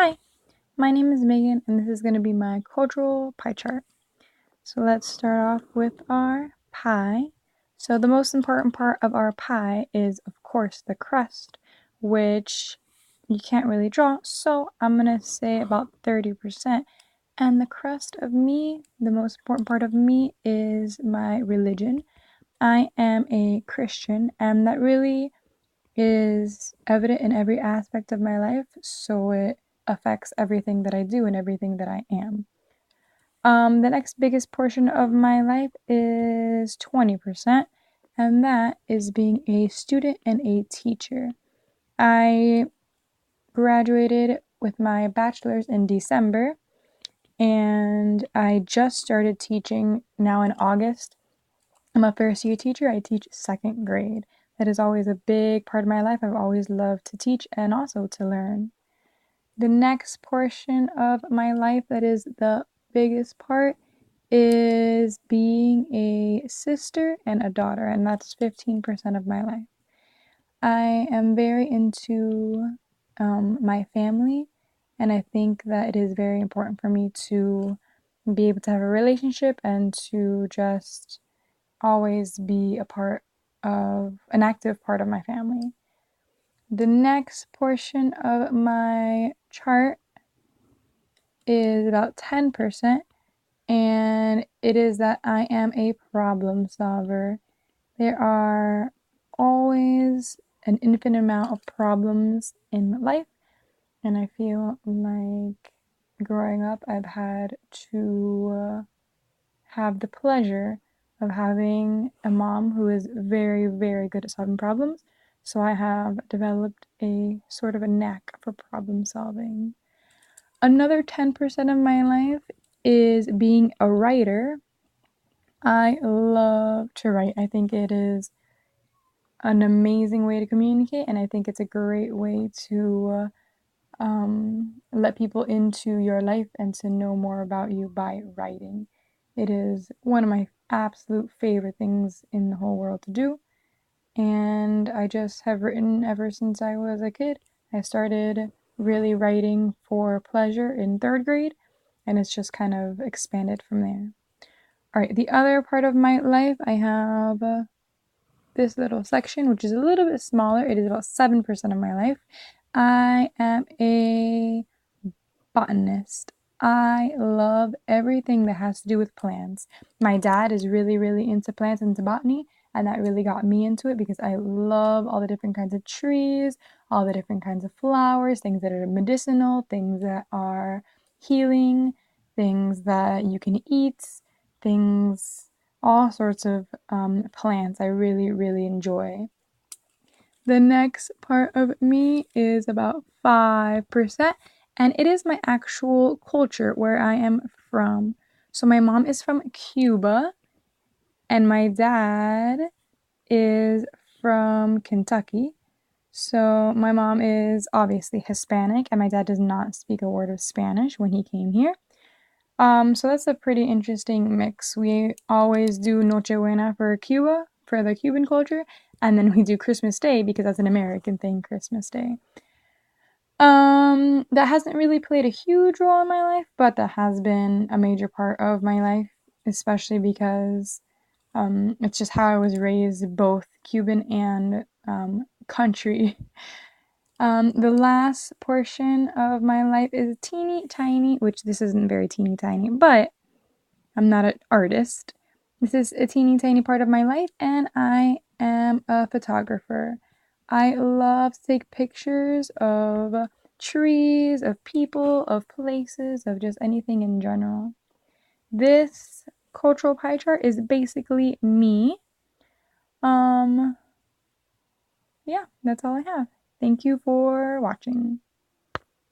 Hi, my name is Megan, and this is going to be my cultural pie chart. So let's start off with our pie. So the most important part of our pie is, of course, the crust, which you can't really draw, so I'm going to say about 30%. And the crust of me, the most important part of me, is my religion. I am a Christian, and that really is evident in every aspect of my life, so it affects everything that I do and everything that I am. The next biggest portion of my life is 20%, and that is being a student and a teacher. I graduated with my bachelor's in December, and I just started teaching now in August. I'm a first year teacher. I teach second grade. That is always a big part of my life. I've always loved to teach and also to learn. The next portion of my life that is the biggest part is being a sister and a daughter, and that's 15% of my life. I am very into my family, and I think that it is very important for me to be able to have a relationship and to just always be a part of an active part of my family. The next portion of my chart is about 10%, and it is that I am a problem solver. There are always an infinite amount of problems in life, and I feel like growing up I've had to have the pleasure of having a mom who is very, very good at solving problems. So I have developed a sort of a knack for problem solving. Another 10% of my life is being a writer. I love to write. I think it is an amazing way to communicate, and I think it's a great way to let people into your life and to know more about you by writing. It is one of my absolute favorite things in the whole world to do, and I just have written ever since I was a kid. I started really writing for pleasure in third grade, and it's just kind of expanded from there. All right, the other part of my life, I have this little section, which is a little bit smaller. It is about 7% of my life. I am a botanist. I love everything that has to do with plants. My dad is really, really into plants and into botany, and that really got me into it because I love all the different kinds of trees, all the different kinds of flowers, things that are medicinal, things that are healing, things that you can eat, things, all sorts of plants I really, really enjoy. The next part of me is about 5%, and it is my actual culture where I am from. So my mom is from Cuba, and my dad is from Kentucky. So my mom is obviously Hispanic, and my dad does not speak a word of Spanish when he came here. So that's a pretty interesting mix. We always do Nochebuena for Cuba, for the Cuban culture, and then we do Christmas Day because that's an American thing, Christmas Day. That hasn't really played a huge role in my life, but that has been a major part of my life, especially because it's just how I was raised, both Cuban and country. The last portion of my life is teeny tiny, which this isn't very teeny tiny, but I'm not an artist. This is a teeny tiny part of my life, and I am a photographer. I love to take pictures of trees, of people, of places, of just anything in general. This cultural pie chart is basically me. Um, yeah, that's all I have. Thank you for watching.